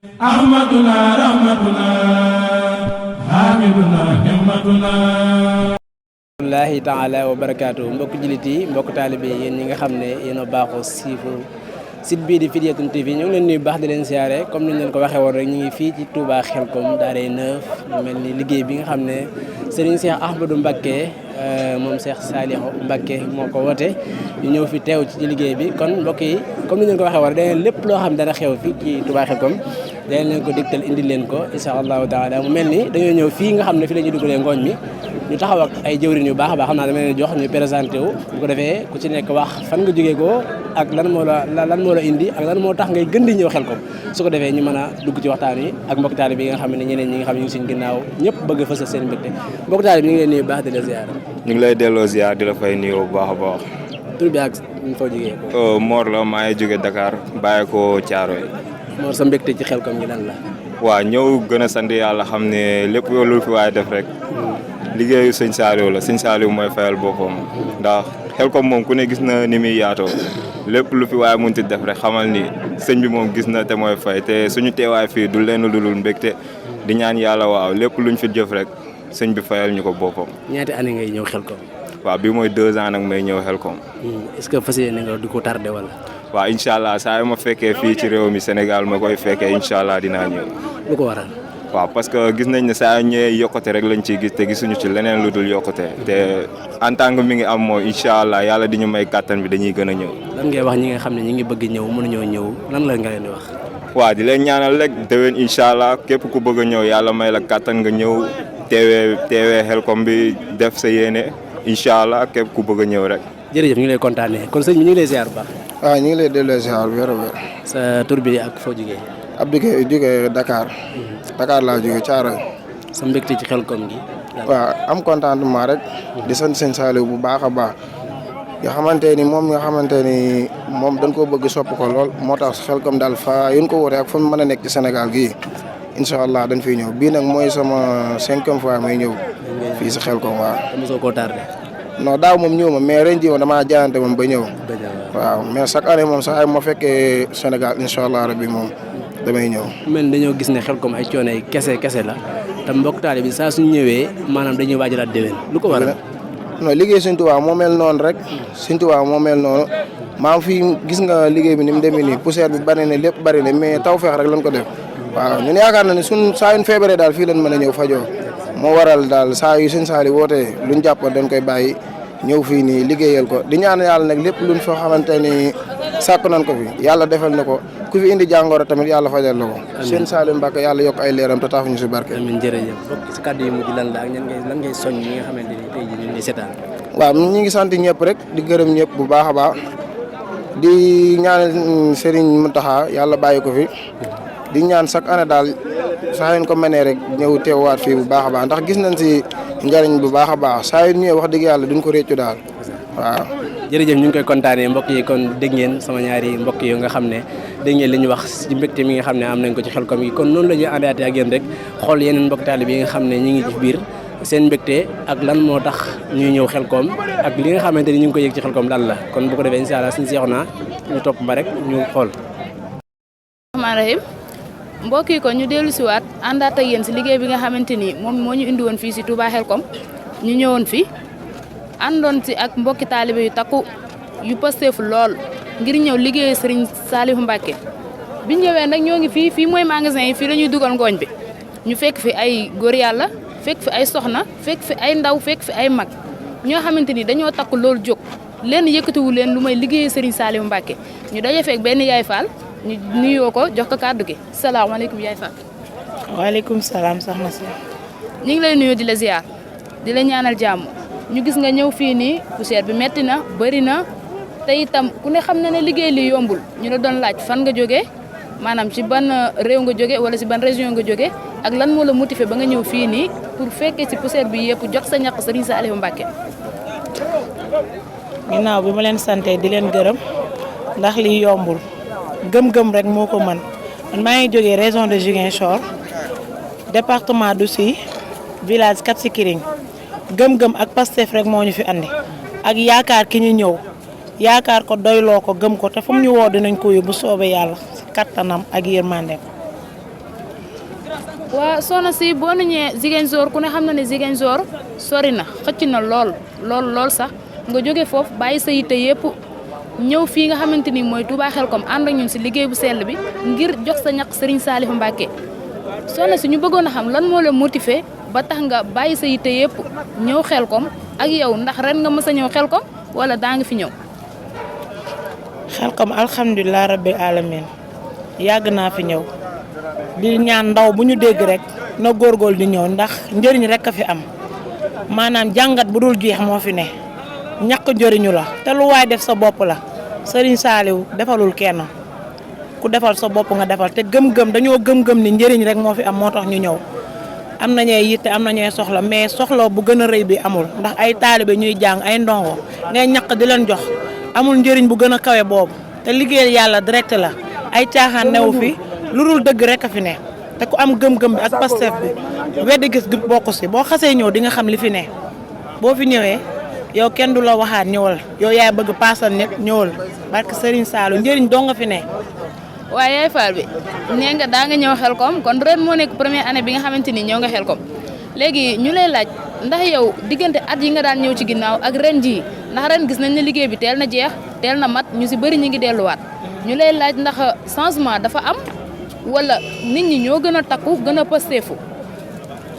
ahmaduna rahmatuna hamiduna himmatuna wallaahi taala wa barakaatu mbokk jullit yi mbokk taalibe yi yéen ñi nga xam ne yéen a baaxoo siifur site bii di Fidiatoul TV ñu ngi leen nuyu baax di leen siyaare comme ni ñu leen ko waxee woon rek ñu ngi fii ci Touba Xelkom Daaray Neuf mu mel ni liggéey bi nga xam ne Serigne Cheikh Ahmadou Mbacké moom Cheikh Saliou Mbacké moo ko woote ñu ñëw fi teew ci liggéey bi kon mbokk yi comme ni ñu leen ko waxee woon dañu lépp loo xam dana xew fii ci Touba Xelkom dañ leen ko digtal indi leen ko incha allahu taala mu mel ni dañoo ñëw fii nga xam ne fi la ñuy dugalee ngooñ mi ñu taxaw ak ay jëwriñ yu baax a baax xam naa dama leen jox ñu présenté wu bu ko defee ku ci nekk wax fan nga jógee ko ak lan moo la indi ak lan moo tax ngay gën di ñëw Xelkom su ko defee ñu mën a dugg ci waxtaan wi ak mbokk taalibe bi nga xam ne ñeneen ñi nga xam ne ñu ngi suñ ginnaaw ñëpp bëgg a fësal seen mbégte mbokk taalibe bi ñu ngi leen nuyu baax di la ziar. ñu ngi lay delloo ziar di la fay nuyu bu baax a baax. tur bi ak foo jógee ko. Mor la maa ngi jóge Dakar bàyyi ko Thiaroye. Mor sa mbégte ci Xelkom gi lan la. waaw ñëw gën a sant yàlla xam ne lépp lu fi waaye def rek liggéeyu sëñ Saliou la sëñ Saliou mooy fayal boppam ndax Xelkom moom ku ne gis na ni muy yaatoo lépp lu fi waaye munti def rek xamal ni sëñ bi moom gis na te mooy fay te suñu teewaay fii du leen lu dul mbégte di ñaan yàlla waaw lépp luñ fi jëf rek sëñ bi fayal ñu ko boppam. ñaata année ngay ñëw Xelkom. waaw bi mooy 2 ans nag may ñëw Xelkom. est-ce que fas yéene nga du ko tardé wala. waaw incha allah saa yu ma fekkee fii ci réew mi Sénégal ma koy fekkee incha allah dinaa ñëw. lu ko waral. waaw parce que gis nañ ne saa ñëwee yokkute rek lañ ciy gis te gisuñu ci leneen lu dul yokkute te en tant que mi ngi am mooy incha allah yàlla di ñu may kàttan bi dañuy gën a ñëw. lan ngay wax ñi nga xam ne ñi ngi bëgg ñëw mënuñoo ñëw lan la nga leen di wax. waaw di leen ñaanal rek déwén incha allah képp ku bëgg a ñëw yàlla may la kàttan nga ñëw teewee Xelkom bi def sa yéene incha allah képp ku bëgg a ñëw rek. jërëjëf ñu ngi lay kontaanee kon sëñ bi ñu ngi lay ziar bu baax. waaw ñu ngi lay delloo ziar bu wér a wér. sa tur bi ak foo jógee. Abdou Gueye jógee Dakar. Dakar laa jógee Thiaroye. sa mbégte ci Xelkom gi. waaw am contentement rek. di sant sëñ Saliou bu baax a baax. nga xamante ni moom dañ koo bëgg sopp ko lool moo tax Xelkom daal fa yun ko woote ak fa mu mën a nekk ci Sénégal gii incha allah dañ fiy ñëw bii nag mooy sama 5e fois may ñëw. fii si Xelkom waaw. mosoo koo tardé. non daaw moom ñëw ma mais ren jii moom damaa jaayante moom ba ñëw. waaw mais chaque année moom sax ay ma fekkee Sénégal incha allah rabbi moom damay ñëw. mel ni dañoo gis ne Xelkom ay coono yi kese la te mbokk taalibe bi saa suñu ñëwee maanaam dañuy waajalaat déwén lu ko waral. non liggéey Sëñ Tuubaa moo mel noonu rek Sëñ Tuubaa moo mel noonu maa fi gis nga liggéey bi ni mu demee nii poussière bi bari na lépp bari na mais taw feex rek lañ ko def waaw ñun yaakaar na ne saa yu feebaree daal fii lañ mën a ñëw fajoo moo waral daal saa yu Sëñ Saliou wootee luñ jàpp dañ koy bàyyi ñëw fii nii liggéeyal ko di ñaan yàlla nag lépp luñ foo xamante ni sàkk nañ ko fi yàlla defal na ko ku fi indi jàngoro tamit yàlla fajal la ko. Sëñ Saliou Mbacké yàlla yokk ay leeram te taaf ñu si barke. amiin jërëjëf bokk ci kàddu yu mujj lan la ak lan ngay soññ ñi nga xamante ni tey jii ñu ngi seetaan. waaw ñu ngi sant ñëpp rek di gërëm ñëpp bu baax a baax di ñaan Serigne Mountakha yàlla bàyyi ko fi di ñaan chaque année daal saa yu ko mënee rek ñëw teewaat fii bu baax a baax ndax gis nañ si njariñ bu baax a baax saa yu ñëwee wax dëgg yàlla duñ ko réccu daal waaw. jërëjëf ñu ngi koy kontaanee mbokk yi kon dégg ngeen sama ñaari mbokk yi nga xam ne dégg ngeen li ñu wax ci mbégte mi nga xam ne am nañ ko ci Xelkom yi kon noonu la ñuy àndaatee ak yéen rek xool yeneen mbokk taalibe yi nga xam ne ñi ngi ci biir seen mbégte ak lan moo tax ñuy ñëw Xelkom ak li nga xamante ni ñu ngi koy yëg ci Xelkom lan la kon bu ko defee incha allah suñu seexu naa ñu topp ma rek ñu xool. rahim mbokk yi kon ñu dellu si waat àndaat ak yéen si liggéey bi nga xamante ni moom moo ñu indi woon fii si Touba Xelkom ñu ñëwoon fi àndoon si ak mbokki taalibe yu takku yu pasteefu lool ngir ñëw liggéey Serigne Saliou Mbacké bi ñëwee nag ñoo ngi fii mooy magasin yi fii la ñuy dugal ngooñ bi ñu fekk fi ay góor yàlla fekk fi ay soxna fekk fi ay ndaw fekk fi ay mag ñoo xamante ni dañoo takk loolu jóg leen yëkkatiwu leen lu may liggéey Serigne Saliou Mbacké ñu daje fekk benn yaay Fall ñu nuyoo ko jox ko kàddu gi salaamaaleykum yaay Fall. waaleykum salaam soxna si. ñu ngi lay nuyoo di la ziar di la ñaanal jàmm ñu gis nga ñëw fii nii poussière bi metti na bëri na te itam ku ne xam na ne liggéey li yombul ñu la doon laaj fan nga jógee maanaam ci ban réew nga jógee wala ci ban région nga jógee ak lan moo la motivé ba nga ñëw fii nii pour fekkee ci poussière bi yëpp jox sa ñaq Serigne Saliou Mbacké. ginnaaw bi ma leen sante di leen gërëm ndax li yombul gëm-gëm rek moo ko mën man maa ngi jógee région de Ziguinchor département d'Oussouye village Kat Sikiring gëm-gëm ak Pastef rek moo ñu fi andi ak yaakaar ki ñu ñëw yaakaar ko doyloo ko gëm ko te fu mu ñu woo dinañ ko yóbbu bu soobee yàlla si kattanam ak yërmandeem. waa soxna si boo nañee Ziguinchor ku ne xam na ne Ziguinchor sori na xëcc na lool sax nga jóge foofu bàyyi sa yitte yëpp ñëw fii nga xamante ni mooy Touba Xelkom ànd ak ñun si liggéey bu sell bi ngir jox sa ñaq Serigne Saliou Mbacké soxna si ñu bëggoon a xam lan moo la motivé ba tax nga bàyyi sa yitte yëpp ñëw Xelkom ak yow ndax ren nga mës a ñëw Xelkom wala daa nga fi ñëw. Xelkom alhamdulilah rabbil alamin yàgg naa fi ñëw di ñaan ndaw bu ñu dégg rek na góorgóorlu di ñëw ndax njëriñ rek a fi am maanaam jàngat bu dul jeex moo fi ne ñàkk njëriñu la te lu waay def sa bopp la Serigne Saliou defalul kenn ku defal sa bopp nga defal te gëm-gëm dañoo gëm-gëm ni njëriñ rek moo fi am moo tax ñu ñëw am na ñee yitte am na ñee soxla mais soxla bu gën a rëy bi amul ndax ay taalibe ñuy jàng ay ndongo ngay ñàkk di leen jox amul njëriñ bu gën a kawe boobu te liggéeyal yàlla direct la ay caaxaan newu fi lu dul dëgg rek a fi ne te ku am gëm-gëm bi ak pastef bi weddi gis gi bokku si boo xasee ñëw di nga xam li fi ne boo fi ñëwee yow kenn du la waxaat ñëwal yow yaay bëgg paasal nit ñëwal barke Serigne Saliou njëriñ doo nga fi ne. waaye yaay Fall bi nee nga daa nga ñëw Xelkom kon ren moo nekk première année bi nga xamante ni ñëw nga Xelkom léegi ñu lay laaj ndax yow diggante at yi nga daan ñëw ci ginnaaw ak ren jii ndax ren gis nañ ne liggéey bi teel na jeex teel na mat ñu si bëri ñu ngi delluwaat ñu lay laaj ndax changement dafa am wala nit ñi ñoo gën a takku gën a pasteefu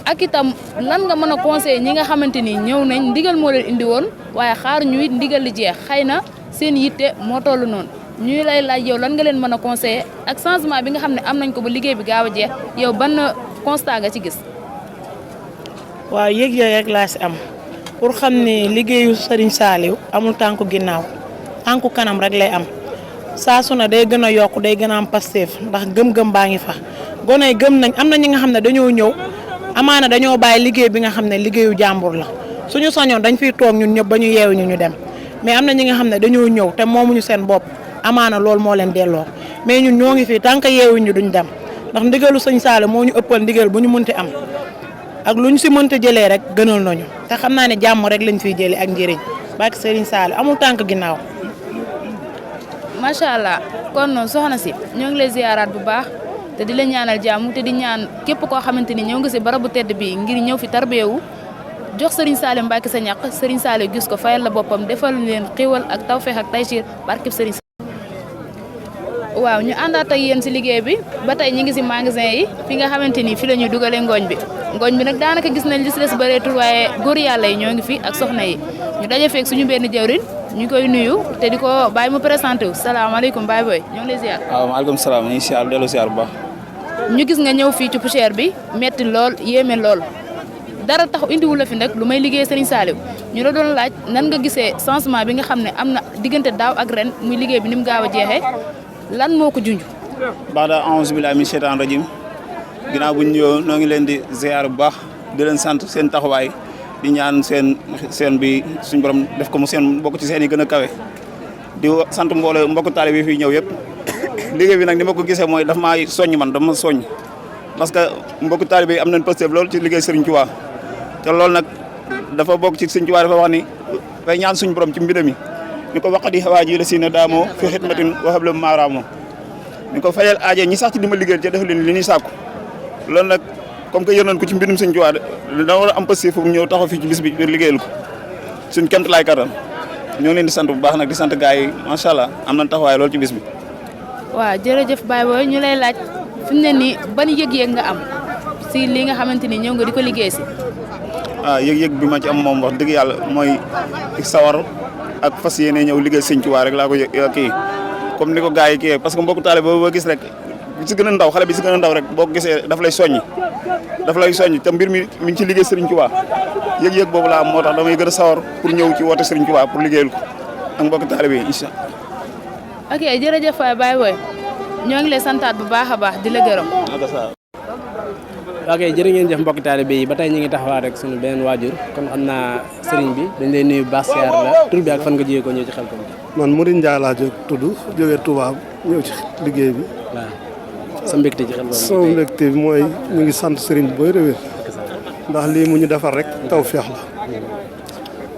ak itam lan nga mën a conseiller ñi nga xamante ni ñëw nañ ndigal moo leen indi woon waaye xaar ñu it ndigal li jeex xëy na seen yitte moo toll noonu ñuy lay laaj yow lan nga leen mën a conseiller ak changement bi nga xam ne am nañ ko ba liggéey bi gaaw a jeex yow ban constat nga ci gis. waaw yëg-yëg rek laa si am pour xam ne liggéeyu Serigne Saliou amul tànku ginnaaw tànku kanam rek lay am saa su ne day gën a yokk day gën a am Pastef ndax gëm-gëm baa ngi fa gone yi gëm nañ am na ñi nga xam ne dañoo ñëw amaana dañoo bàyyi liggéey bi nga xam ne liggéeyu jàmbur la suñu sañoon dañ fiy toog ñun ñëpp ba ñu yeewu ñu dem mais am na ñi nga xam ne dañoo ñëw te moomuñu seen bopp amaana loolu moo leen delloo mais ñun ñoo ngi fii tant que yeewuñu duñ dem ndax ndigalu sëñ Saliou moo ñu ëppal ndigal bu ñu mënti am ak lu ñu si mënta jëlee rek gënal nañu te xam naa ne jàmm rek lañ fiy jëlee ak njëriñ barke Serigne Saliou amul tànk ginnaaw. macha allah kon soxna si ñoo ngi lay ziaraat bu baax te di la ñaanal jàmm te di ñaan képp koo xamante ni ñëw nga si barabu tedd bi ngir ñëw fi tarbiyewu jox Serigne Saliou Mbacké sa ñàq Serigne Saliou gis ko fayal la boppam defal leen xiwal ak tawfeex ak taysiir barkeb Serigne. waaw ñu àndaat ak yéen si liggéey bi ba tey ñu ngi si magasin yi fi nga xamante ni fi la ñuy dugalee ngooñ bi nag daanaka gis nañ li si des bëreetul waaye góor yàlla yi ñoo ngi fi ak soxna yi ñu daje feek suñu benn jawrin ñu koy nuyu te di ko bàyyi mu présenté wu salaamaaleykum Baye Boy ñoo ngi lay ziar. waaw maaleykum salaam ñu ngi siyaar delloo siyaar bu baax. ñu gis nga ñëw fii ci poussière bi metti lool yéeme lool dara tax indiwu la fi nag lu may liggéey Serigne Saliou ñu la doon laaj nan nga gisee changement bi nga xam ne am na diggante daaw ak ren muy liggéey bi ni mu gaaw a jeexee lan moo ko junj. baax da a'uuzu billaahi mina sheytaani rajiim ginnaaw bu ñu ñëw noo ngi leen di ziar bu baax di leen sant seen taxawaay di ñaan seen bi suñu borom def ko mu seen bokk ci seen yi gën a kawe di sant mbooloo mbokk taalibe yi fi ñëw yëpp liggéey bi nag ni ma ko gisee mooy daf maa soññ man dama soññ parce que mbokk taalibe yi am nañ Pastef loolu ci liggéey Serigne Touba te loolu nag dafa bokk ci Serigne Touba dafa wax ni fay ñaan suñu borom ci mbir mi ni ko waqadi hawaaji la si na daamoo fi xidmatin waxab la maaraamoo ni ko fayal aaje ñi sax ci di ma liggéeyal ci def leen li ñuy sàkku loolu nag comme que yéen ko ci mbirum Serigne Touba da war a am Pastef fu ñëw taxaw fii ci bis bi liggéeyal ko suñ kemt laay kattan ñoo leen di sant bu baax nag di sant gars yi macha allah am nañ taxawaay loolu ci bis bi. waaw jërëjëf Baye Boy ñu lay laaj fi mu ne nii ban yëg-yëg nga am si li nga xamante ni ñëw nga di ko liggéey si. yëg-yëg bi ma ci am moom wax dëgg yàlla mooy sawar ak fas yéene ñëw liggéey Serigne Touba rek laa ko kii comme ni ko gars yi kii parce que mbokku taale boo gis rek bi si gën a ndaw xale bi si gën a ndaw rek boo ko gisee daf lay soññi te mbir mi ngi ci liggéey Serigne Touba yëg-yëg boobu laa am moo tax damay gën a sawar pour ñëw ci woote Serigne Touba pour liggéeyal ko ak mbokku taale bi incha allah. ok jërëjëf Baye Boy ñoo ngi lay santaat bu baax a baax di la gërëm. ok jërë ngeen jëf mbokki taalibe yi ba tey ñu ngi taxawaat rek suñu beneen waajur kon xam naa sëriñ bi dañ lay nuyu baax siyaar la tur bi ak fan nga jógee ko ñëw ci Xelkom. man Mouride Ndiaye laa tudd jógee Touba ñëw ci liggéey bi. waaw sa mbégte ci Xelkom. sama mbégte bi mooy ñu ngi sant sëriñ bi booy réwér ndax lii mu ñu defar rek tawfeex la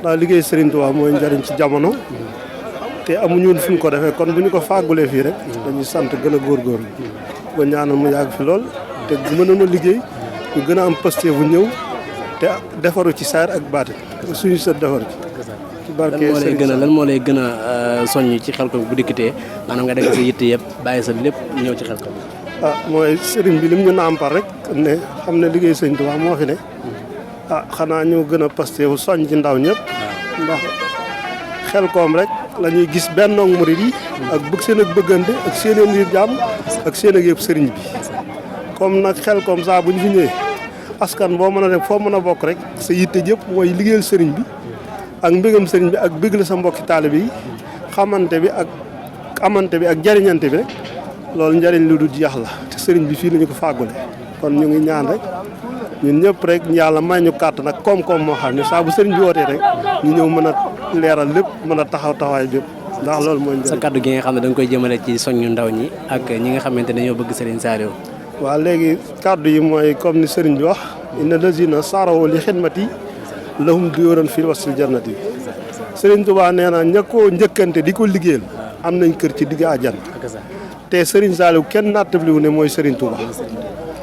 ndax liggéey sëriñ Touba mooy njariñ ci jamono te amuñu woon fu ñu ko defee kon bu ñu ko fàggulee fii rek dañuy sant gën a góorgóorlu ba ñaanal mu yàgg fi lool te mënoon a liggéey ñu gën a am posté bu ñëw te defaru ci saar ak baatin suñu sët defaru ci barke lan moo lay gën a soññ ci Xelcom bu dikkatee maanaam nga def sa yitte yëpp bàyyi sa lépp ñëw ci Xelcom. mooy sëriñ bi lim ñu nàmpal rek ne xam ne liggéey sëñ Tuubaa moo fi ne xanaa ñu gën a posté wu soññ ci ndaw ñëpp ndax Xelcom rek la ñuy gis benn murid yi ak bëgg seen ak bëggante ak seen i mbir jàmm ak seen ak yëpp sëriñ bi comme nag Xelcom saa bu ñu fi ñëwee askan boo mën a def foo mën a bokk rek sa yitte jëpp mooy liggéeyal sëriñ bi ak mbégam sëriñ bi ak bëgg la sa mbokki taalibe yi xamante bi ak amante bi ak jariñante bi rek loolu njariñ lu dul jeex la te sëriñ bi fii la ñu ko fàggule kon ñu ngi ñaan rek ñun ñëpp rek yàlla may ñu kàttan nag koom-koom moo xam ne saa bu sëriñ bi wootee rek ñu ñëw mën a leeral lépp mën a taxaw taxawaay bépp ndax loolu mooy sa kàddu gi nga xam ne da nga koy jëmale ci soññu ndaw ñi ak ñi nga xamante ne ñoo bëgg Serigne Saliou. waaw léegi kàddu yi mooy comme ni sëriñ bi wax inna lazina saarawo li xidmati lahum duyuran fil wasil jannati sëriñ Tuubaa nee na ña koo njëkkante di ko liggéeyal am nañ kër ci digg àjjana te Serigne Saliou kenn nattabliwu ne mooy Serigne Touba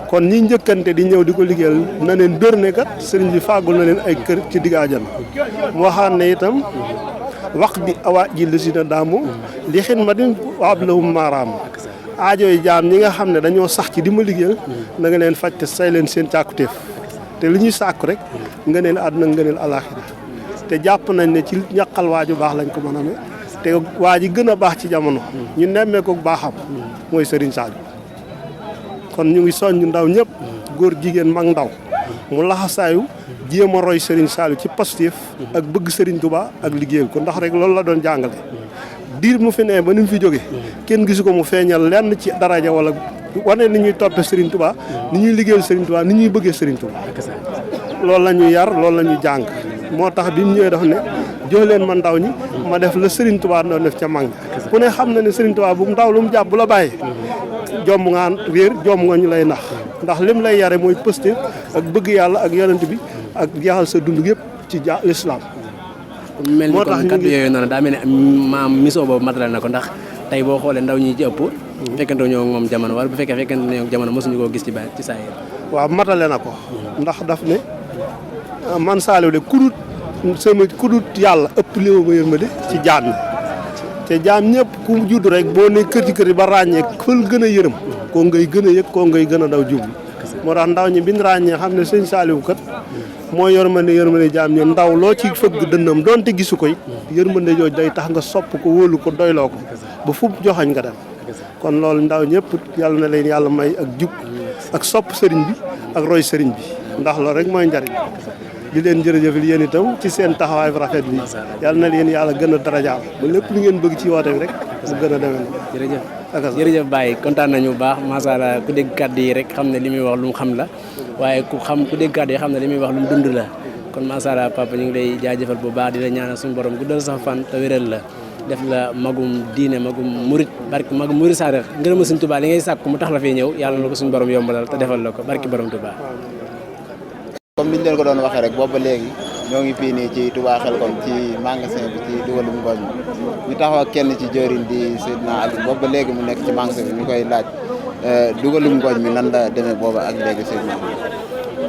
kon ñi njëkkante di ñëw di ko liggéeyal na leen bér ne kat Serigne bi fàggul na leen ay kër ci digg àjjana mu waxaan ne itam wax bi awa ji la si na daamu li xidmati wa ab lahum maaraam aajo yi jaam ñi nga xam ne dañoo sax ci di ma liggéeyal na nga leen faj te say leen seen càkkutéef te li ñuy sàkku rek nga neel àdduna nga neel alaaxira te jàpp nañ ne ci ñaqal waaju baax lañ ko mën a amee te waa ji gën a baax ci jamono ñu nemmee ko baaxam mooy Serigne Saliou kon ñu ngi soññ ndaw ñëpp góor jigéen mag ndaw mu laxasaayu jéem a roy Serigne Saliou ci pastéef ak bëgg Serigne Touba ak liggéeyal ko ndax rek loolu la doon jàngale diir mu fi nee ba ni mu fi jóge kenn gisu ko mu feeñal lenn ci daraja wala wane ni ñuy toppe Serigne Touba ni ñuy liggéeyal Serigne Touba ni ñuy bëggee Serigne Touba loolu la ñuy yar loolu la ñuy jàng moo tax bi mu ñëwee dafa ne jox leen ma ndaw ñi ma def la Serigne Touba doon def ca mag ñi ku ne xam na ne Serigne Touba bu ndaw lu mu jàpp bu la bàyyi jomb nga réer jomb nga ñu lay nax ndax lim lay yare mooy pëste ak bëgg yàlla ak yonent bi ak jeexal sa dund yëpp ci l'islam mel ni kon kàddu yooyu noonu daa mel ne maam mission boobu matale na ko ndax tey boo xoolee ndaw ñi ci ëpp fekkante ñoo moom jamono wala bu fekkee fekkante ñoo jamono mosuñu koo gis ci saa yi waaw matale na ko ndax daf ne man Saliou de kudut yàlla ëpp li ma yërmande ci jaam ñi te jaam ñëpp ku judd rek boo ne kër ci kër yi ba ràññee fël gën a yërëm koo ngay gën a yëg koo ngay gën a daw jublu moo tax ndaw ñi biñ ràññee xam ne sëñ Saliou kat mooy yërmande jaam ñi ndaw loo ci fëgg dënnam donte gisu ko it yërmande jooj day tax nga sopp ko wóolu ko doyloo ko ba fu joxañ nga dem kon loolu ndaw ñëpp yàlla na leen yàlla may ak jub ak sopp sëriñ bi ak roy sëriñ bi ndax loolu rek mooy njariñ di leen jërëjëfal yéen itam ci seen taxawaay bu rafet bi yàlla na leen yàlla gën a darajaal ba lépp lu ngeen bëgg ci woote bi rek mu gën a demee jërëjëf jërëjëf Baye kontaan nañu bu baax macha allah ku dégg kàddu yi rek xam ne li muy wax lu mu xam la waaye ku dégg kàddu yi xam ne li muy wax lu mu dund la kon macha allah papa ñu ngi lay jaajëfal bu baax di la ñaanal suñu borom guddal sax fan te wéral la def la magum diine magum murit barki magum murit sarex ngërëma Sëñ Tuubaa li ngay sàkk mu tax la fee ñëw yàlla na ko suñu borom yombalal te defal la ko barki borom Tuubaa. comme niñ leen ko doon waxee rek boobu ba léegi ñoo ngi fii nii ci Touba Xelcom ci magasin bi ci dugalum ngooñ mi ñu taxaw ak kenn ci jëriñ di Seydina Ali boobu ba léegi mu nekk ci magasin bi ñu koy laaj dugalum ngooñ mi nan la demee booba ak léegi Seydina Ali.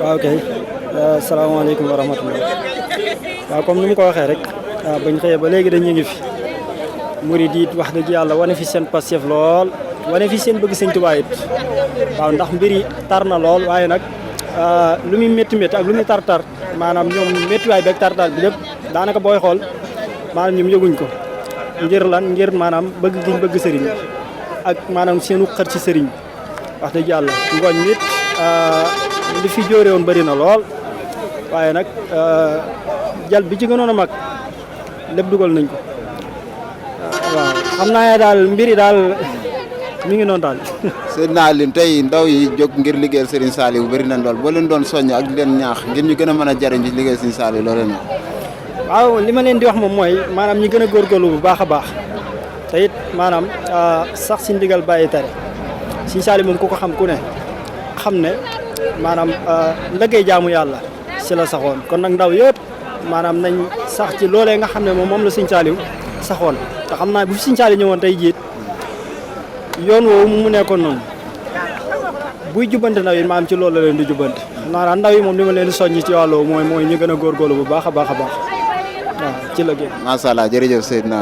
waaw kay salaamaaleykum wa rahmatulah waaw comme ni mu ko waxee rek bañ xëyee ba léegi dañu ngi fi murid yi wax dëgg yàlla wane fi seen passif lool wane fi seen bëgg Sëñ Tuubaa it waaw ndax mbir yi tar na lool waaye nag lu muy métti ak lu muy tar maanaam ñoom méttiwaay beeg tar bi lépp daanaka booy xool maanaam ñoom yëguñ ko ngir maanaam bëgg giñ bëgg sëriñ ak maanaam seenu xër ci sëriñ wax dëgg yàlla ngooñ nit li fi jóore woon bëri na lool waaye nag jal bi ci gënoon a mag lépp dugal nañ ko waaw xam naa daal mbiri daal mi ngi noonu daal. Seydina Alioune tey ndaw yi jóg ngir liggéeyal Serigne Saliou bëri nañ lool boo leen doon soññ ak leen ñaax ngir ñu gën a mën a jariñ ci liggéeyal Serigne Saliou loolu leen waaw li ma leen di wax moom mooy maanaam ñi gën a góorgóorlu bu baax a baax te it maanaam sax si ndigal bàyyi tere Serigne Saliou moom ku ko xam ku ne xam ne maanaam liggéey jaamu yàlla si la saxoon kon nag ndaw yëpp maanaam nañ sax ci loolee nga xam ne moom la Serigne Saliou saxoon te xam naa bu fi Serigne Saliou ñëwoon tey jiit yoon woowu mu nekkoon noonu buy jubbante ndaw yi maam ci loolu la leen di jubbante maanaam ndaw yi moom li ma leen di soññi ci wàllu mooy ñu gën a góorgóorlu bu baax a baax a baax waaw ci la génn. macha allah jërëjëf Seydina.